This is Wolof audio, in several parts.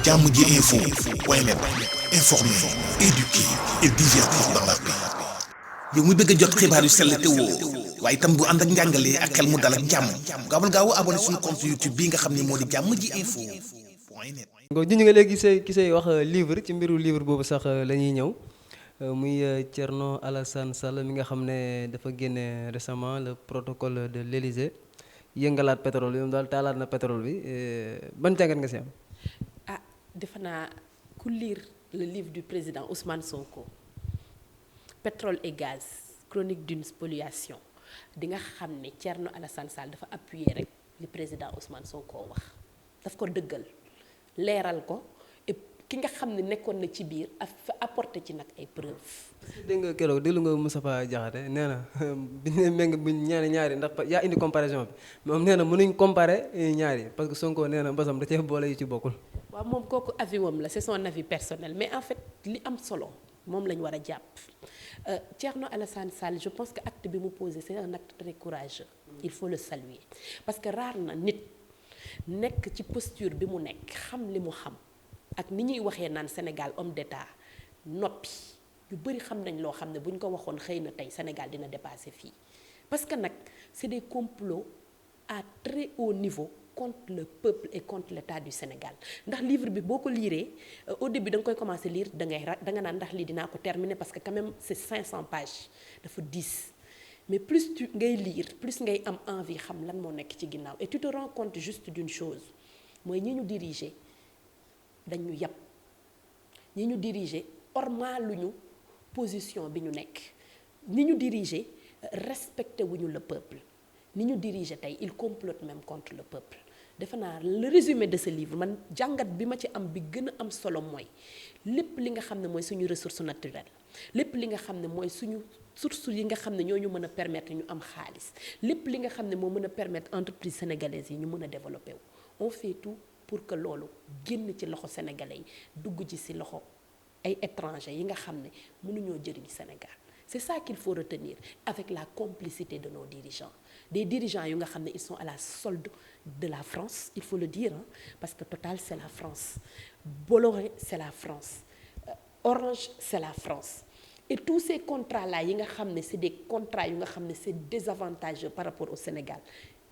jàmm ji info point net, informer, éduquer et divertir dans la paix. yow mu bëgg a jot xibaar yu sell te woo waaye itam bu ànd ak njàngalee ak xel mu dal ak jàmm gaawal gaaw abonné suñu compte YouTube bi nga xam ne moo di jàmm ji info point net. junj nga léegi ki say wax livre ci mbiru livre boobu sax la ñuy ñëw muy Thierno Alassane Sall mi nga xam ne dafa génne récemment le protocole de l'Élysée yëngalaat pétrole bi moom daal taalaat na pétrole bi ban jàngat nga si am. ah defe naa ku lire le livre du président Ousmane Sonko pétrole et gaz chronique d'une spoliation di nga xam ne Thierno Alassane Sall dafa appuyer rek li président Ousmane Sonko wax daf ko dëggal leeral ko et ki nga xam ne nekkoon na ci biir apporter ci nag ay preuves. dégg nga keroog déglu nga Moustapha Diakhaté nee na bi ñu méng bu ñaari ndax yaa indi comparaison bi moom nee na mënuñ comparer ñaari parce que Sonko nee na mbasam da cee boole yu ci bokkul. waaw moom kooku avis wam la c'est son avis personnel mais en fait li am solo moom lañ war a jàpp Thierno Alassane Sall je pense que acte bi mu posé c'est un acte très courageux il faut le saluer parce que raar na nit nekk ci posture bi mu nekk xam li mu xam ak ni ñuy waxee naan Sénégal homme d'État noppi ñu bëri xam nañ loo xam ne bu ñu ko waxoon xëy na tey Sénégal dina dépasser fii parce que nag c'est des complots à très haut niveau contre le peuple et contre l'État du Sénégal ndax livre bi boo ko liiree au début da nga koy commencer lire da nga naan ndax lii dinaa ko terminer parce que quand même c'est 500 pages dafa 10 mais plus tu ngay lire plus ngay am envie xam lan moo nekk ci ginnaaw et tu te rends compte juste d'une chose mooy ñi ñu diriger dañu yàpp ñi ñu diriger ormaluñu position bi ñu nekk ni ñu diriger respecté wuñu le peuple ni ñu diriger tey il complote même contre le peuple defe naa le résumé de ce livre man jàngat bi ma ci am bi gën a am solo mooy lépp li nga xam ne mooy suñu ressource naturelle lépp li nga xam ne mooy suñu source yi nga xam ne ñoo ñu mën a permettre ñu am xaalis lépp li nga xam ne moo mën a permettre entreprise sénégalaise yi ñu mën a développer wu on fait tout pour que loolu génn ci loxo sénégalais yi dugg ci si loxo ay étrangers yi nga xam ne mënuñoo jëriñ Sénégal c'est ça qu'il faut retenir avec la complicité de nos dirigeants des dirigeants yu nga xam ne ils sont à la solde de la France il faut le dire hein, parce que Total c'est la France Bolloré c'est la France Orange c'est la France et tous ces contrats là yi nga xam ne c'est des contrats yu nga xam ne c'est désavantageux par rapport au Sénégal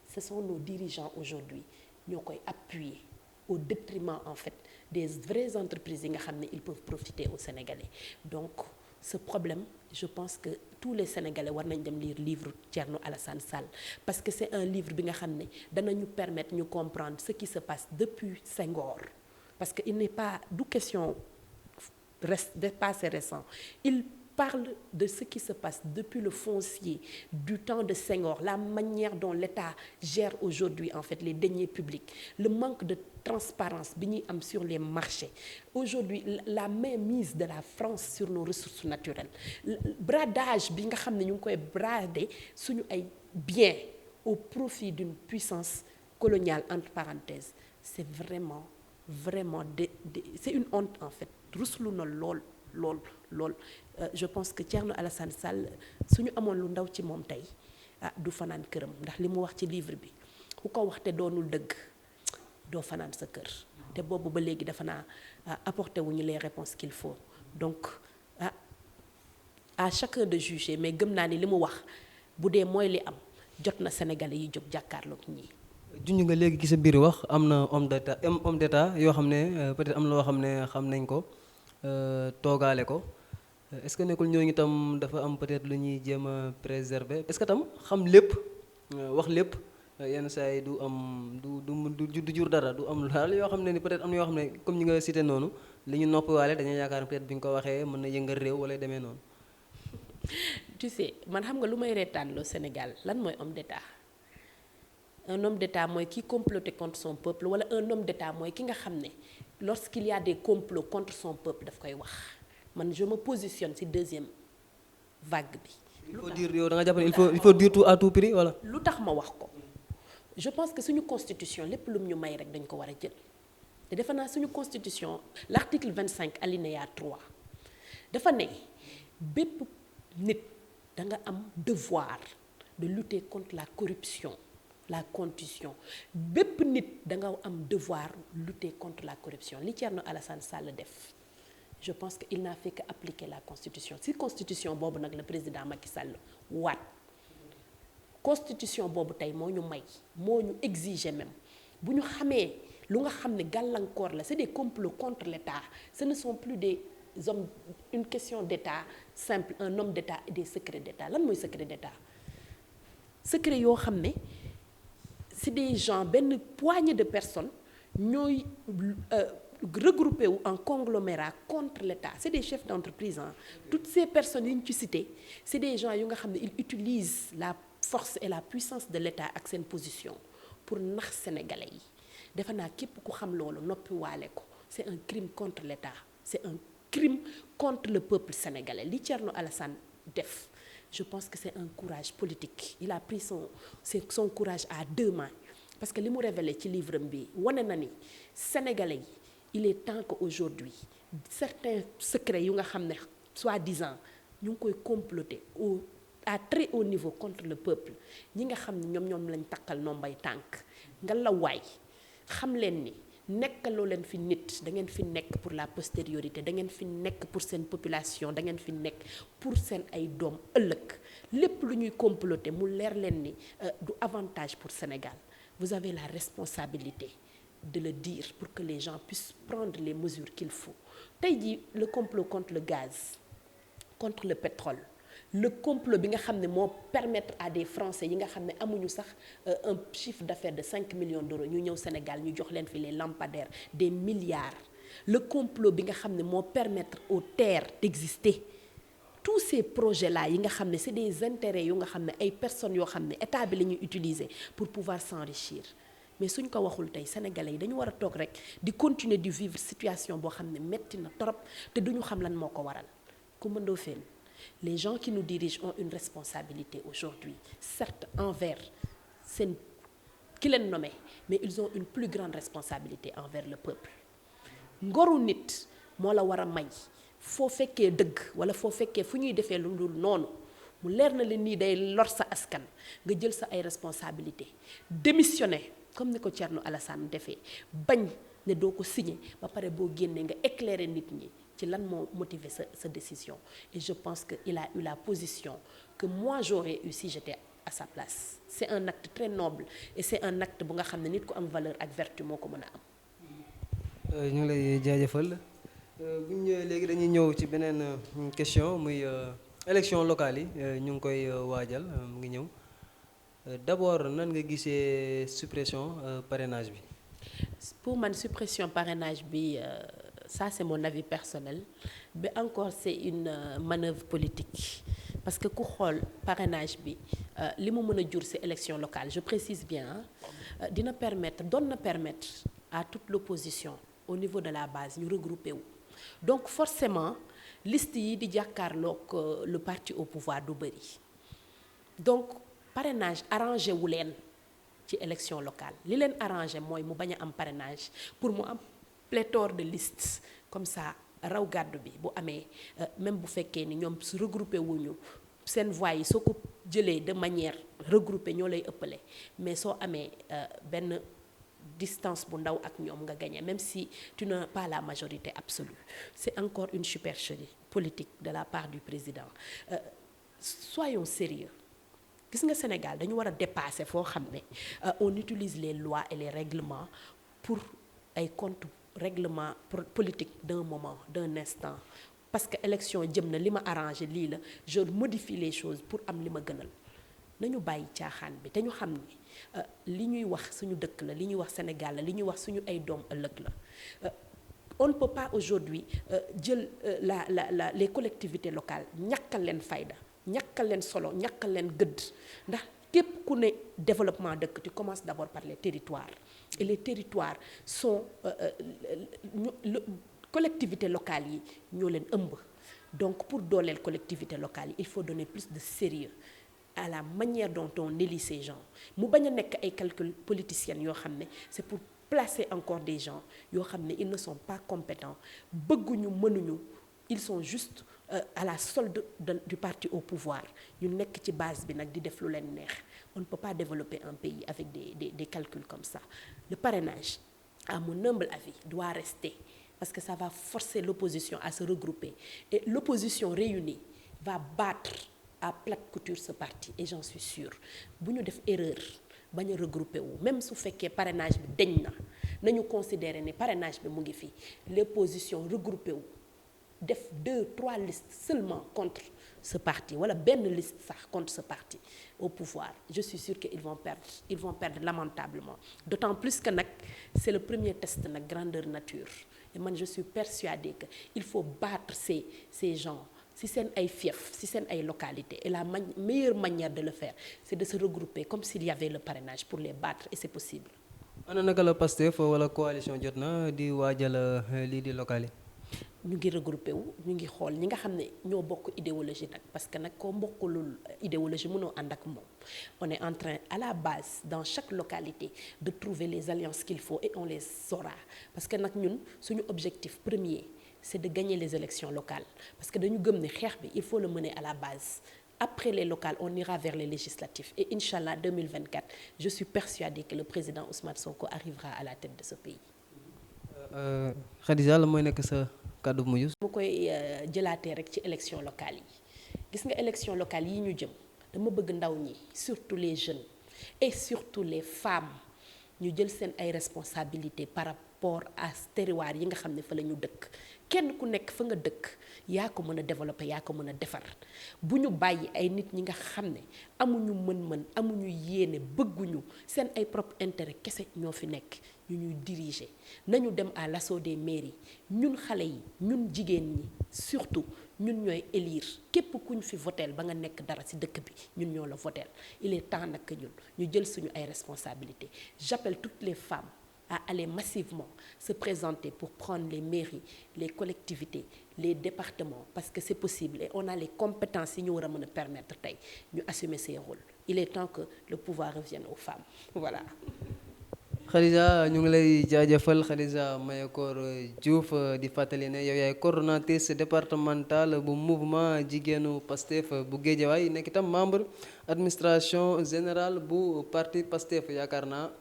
ce sont nos dirigeants aujourd'hui ñoo koy appuyer au détriment en fait des vraies entreprises yi nga xam ne ils peuvent profiter aux Sénégalais donc ce problème je pense que tous les Sénégalais war nañ dem lire livre Thierno Alassane Sall parce que c'est un livre bi nga xam ne danañu permettre ñu comprendre ce qui se passe depuis Senghor parce que il n'est pas du question de passé récent il parle de ce qui se passe depuis le foncier du temps de Senghor la manière dont l'État gère aujourd'hui en fait les deniers publics le manque de transparence bi ñuy am sur les marchés aujourd'hui la mainmise de la France sur nos ressources naturelles bradage bi nga xam ne ñu ngi koy brader suñu ay biens au profit d'une puissance coloniale entre parenthèses c'est vraiment c'est une honte en fait ruslu na lool je pense que Thierno Alassane Sall suñu amoon lu ndaw ci moom tey du fanaan këram ndax li mu wax ci livre bi ku ko wax te doonul dëgg doo fanaan sa kër te boobu ba léegi dafa naa apporter wuñu les réponses qu'il faut donc à chacun de juger mais gëm naa ni li mu wax bu dee mooy li am jot na Sénégalais yi jóg jàkkaarloog ñii. junj nga léegi ci sa biir wax am na homme d'état yoo xam ne peut-être am na loo xam ne xam nañ ko toogaale ko est-ce que nekkul ñooñu tam dafa am peut-être lu ñuy jéem a préserver est-ce que tam xam lépp wax lépp yenn saa yi du am du jur dara du am daal yoo xam ne ni peut-être am na yoo xam ne comme ñi nga cité noonu li ñu noppiwaale dañuy yaakaar peut-être bi ñu ko waxee mën na yëngal réew wala demee noonu. tu sais man xam nga lu may reetaan loo Sénégal lan mooy homme d'état un homme d'état mooy ki comploter contre son peuple wala un homme d'état mooy ki nga xam ne lorsqu'il y a des complots contre son peuple daf koy wax man je me positionne ci deuxième vague bi. il faut dire yow da nga jàpp ne il faut dire tout à tout prix wala. lu tax ma wax ko je pense que suñu constitution lépp lum ñu may rek dañ ko war a jël te defe naa suñu constitution l'article 25 alinéa 3 dafa ne bépp nit da nga am devoir de lutter contre la corruption la constitution bépp nit da nga am devoir lutter contre la corruption li Thierno Alassane Sall def je pense que il n'a fait que appliquer la constitution si constitution boobu nag le président Macky Sall waat constitution boobu tey moo ñu may moo ñu exiger même bu ñu xamee lu nga xam ne gàllankoor la c'est des complots contre l'État ce ne sont plus des hommes une question d'État simple un homme d'État et des secrets d'État lan mooy secret d'État secret yoo xam ne c'est des gens benn poignée de personnes ñooy regroupé wu en conglomérat contre l'État c'est des chefs d'entreprise toutes ces personnes yi ñu ci cité c'est des gens yu nga xam ne ils utilisent la force et la puissance de l'État ak seen position pour nax sénégalais yi defe naa képp ku xam loolu noppi waale ko c'est un crime contre l'État c'est un crime contre le peuple sénégalais li Thierno Alassane def je pense que c'est un courage politique il a pris son courage à deux mains parce que li mu révélé ci livre bi wane na ni sénégalais yi il est temps que aujourd'hui certains secrets yu nga xam ne soi-disant ñu ngi koy comploter à très haut niveau contre le peuple ñi nga xam ne ñoom lañ takkal nombay tànk nga la waay xam leen ni nekkaloo leen fi nit da ngeen fi nekk pour la postériorité da ngeen fi nekk pour seen population da ngeen fi nekk pour seen ay doom ëllëg lépp lu ñuy comploter mu leer leen ni du avantage pour Sénégal vous avez la responsabilité de le dire pour que les gens puissent prendre les mesures qu'il faut tey jii le complot contre le gaz contre le pétrole le complot bi nga xam ne moo permettre à des Français yi nga xam ne amuñu sax un chiffre d'affaires de 5 millions d'euros ñu ñëw Sénégal ñu jox leen fi les lampadaires des milliards le complot bi nga xam ne moo permettre aux terres d'exister tous ces projets là yi nga xam ne c'est des intérêts yu nga xam ne ay personnes yoo xam ne état bi la ñuy utiliser pour pouvoir s'enrichir mais suñ ko waxul tey sénégalais yi dañu war a toog rek di continuer di vivre situation boo xam ne metti na torop te duñu xam lan moo ko waral ku mëndoo feen les gens qui nous dirigent ont une responsabilité aujourd'hui certes envers seen ki leen nommé mais ils ont une plus grande responsabilité envers le peuple ngoru nit moo la war a may foo fekkee dëgg wala foo fekkee fu ñuy defee lu dul noonu mu leer na leen nii day lor sa askan nga jël sa ay responsabilité démissionner comme ni ko Thierno Alassane defee bañ ne doo ko signer ba pare boo génnee nga éclairer nit ñi ci lan moo motiver sa décision et je pense que il a eu la position que moi j'aurais eu si j'étais à sa place c'est un acte très noble et c'est un acte bu nga xam ne nit ku am valeur ak vertu moo ko mën a am. ñu ngi lay jaajëfal bu ñu ñëwee léegi dañuy ñëw ci beneen question muy élection locale yi ñu ngi koy waajal mu ngi ñëw d'abord nan nga gisee suppression parrainage bi. pour man suppression parrainage bi. Ça c'est mon avis personnel mais encore c'est une manœuvre politique parce que ku xool parrainage bi li mu mën a jur ci élection locale je précise bien doon na permettre à toute l'opposition au niveau de la base ñu regrouper wu donc forcément liste yi di jàkkaarloog le parti au pouvoir du bëri donc parrainage arrangé wu leen ci élection locale li leen arrangé mooy mu bañ a am parrainage pour mu am pléthore de listes comme ça raw gàddu bi bu amee même bu fekkee ni ñoom su regroupé wuñu seen voix yi soo ko jëlee de manière regroupée ñoo lay ëppale mais soo amee benn distance bu ndaw ak ñoom nga gagné même si tu n'as pas la majorité absolue c'est encore une supercherie politique de la part du président soyons sérieux gis nga Sénégal dañu war a dépasser foo xam ne on utilise les lois et les règlements pour ay comptes règlement politique d'un moment d'un instant parce que élection jëm na li ma arrangé lii la je modifie les choses pour am li ma gënal nañu bàyyi caaxaan bi te ñu xam ni li ñuy wax suñu dëkk la li ñuy wax Sénégal la li ñuy wax suñu ay doom ëllëg la on ne peut pas aujourd'hui jël les collectivités locales ñàkkal leen fayda ñàkkal leen solo ñàkkal leen gëdd ndax képp ku ne développement dëkk tu commences d'abord par les territoires et les territoires sont collectivités locales yi ñoo leen ëmb donc pour dooleel collectivités locales yi il faut donner plus de sérieux à la manière dont on élit ces gens mu bañ a nekk ay calculs politiciens yoo xam ne c'est pour placer encore des gens yoo xam ne ils ne sont pas compétents bëgguñu mënuñu ils sont juste à la solde du parti au pouvoir ñu nekk ci base bi nag di def lu leen neex. On ne peut pas développer un pays avec des calculs comme ça. Le parrainage, à mon humble avis, doit rester parce que ça va forcer l'opposition à se regrouper. Et l'opposition réunie va battre à plate couture ce parti, et j'en suis sûre. Bu ñu def erreur bañ a regrouper wu même su fekkee parrainage bi deñ na nañu considérer ne parrainage bi mu ngi fi l'opposition regroupé wu def 2-3 listes seulement contre ce parti wala benn liste sax contre ce parti au pouvoir je suis sûre que ils vont perdre lamentablement d'autant plus que nag c'est le premier test nag grandeur nature et man je suis persuadée que il faut battre ces gens si seen ay fief si seen ay localités et la meilleure manière de le faire c'est de se regrouper comme s'il y avait le parrainage pour les battre et c'est possible. ana naka la Pastef wala coalition jot na di waajal lii di local yi. ñu ngi regroupé wu ñu ngi xool ñi nga xam ne ñoo bokk idéologie nag parce que nag koo mbokkulul idéologie mënoo ànd ak moom on est en train à la base dans chaque localité de trouver les alliances qu'il faut et on les saura parce que nag ñun suñu objectif premier c'est de gagner les élections locales parce que dañu gëm ne xeex bi il faut le mener à la base après les locales on ira vers les législatives et Inch'Allah 2024 je suis persuadée que le président Ousmane Sonko arrivera à la tête de ce pays. Khadija la mooy nekk sa kàddu bu mujj. mu koy jëlaatee rek ci élection locale yi gis nga élection locale yi ñu jëm dama bëgg ndaw ñi surtout les jeunes et surtout les femmes ñu jël seen ay responsabilités par rapport à terroir yi nga xam ne fa la ñu dëkk kenn ku nekk fa nga dëkk yaa ko mën a développer yaa ko mën a defar bu ñu bàyyi ay nit ñi nga xam ne amuñu mën-mën amuñu yéene bëgguñu seen ay propre intérêt kese ñoo fi nekk ñu ñuy diriger nañu dem à l'assaut des mairies ñun xale yi ñun jigéen ñi surtout ñun ñooy élire képp kuñ fi voteel ba nga nekk dara ci dëkk bi ñun ñoo la voteel il est temps nag que ñun ñu jël suñu ay responsabilités j'appelle toutes les femmes à aller massivement se présenter pour prendre les mairies les collectivités les départements parce que c'est possible et on a les compétences yi ñu war a mën a permettre tey ñu assumer ces rôles il est temps que le pouvoir revienne aux femmes voilà. Khadija ñu ngi lay jaajëfal Khadija Mayakor Diouf di fàttali ne yow yaay coordonnatrice départementale bu mouvement jigéenu Pastef bu Guédiawaye nekk itam membre administration générale bu parti Pastef yaakaar naa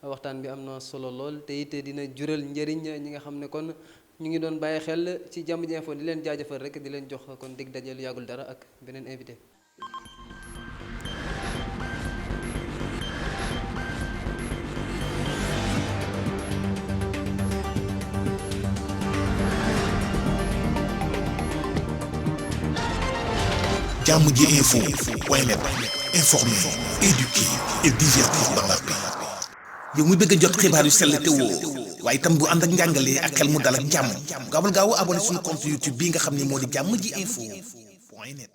waxtaan bi am na solo lool te it dina jural njëriñ ñi nga xam ne kon ñu ngi doon bàyyi xel ci Jamm Ji Info di leen jaajëfal rek di leen jox kon dig daje lu yàggul dara ak beneen invité. Jamm Ji Info .net informer, éduquer et divertir dans la paix. yow muy bëgg a jot xibaar yu sell te woo waaye itam bu ànd ak njàngalee ak xel mu dal ak jàmm gaawal gaaw abonné suñu compte YouTube bii nga xam ne moo di Jamm Ji Info .net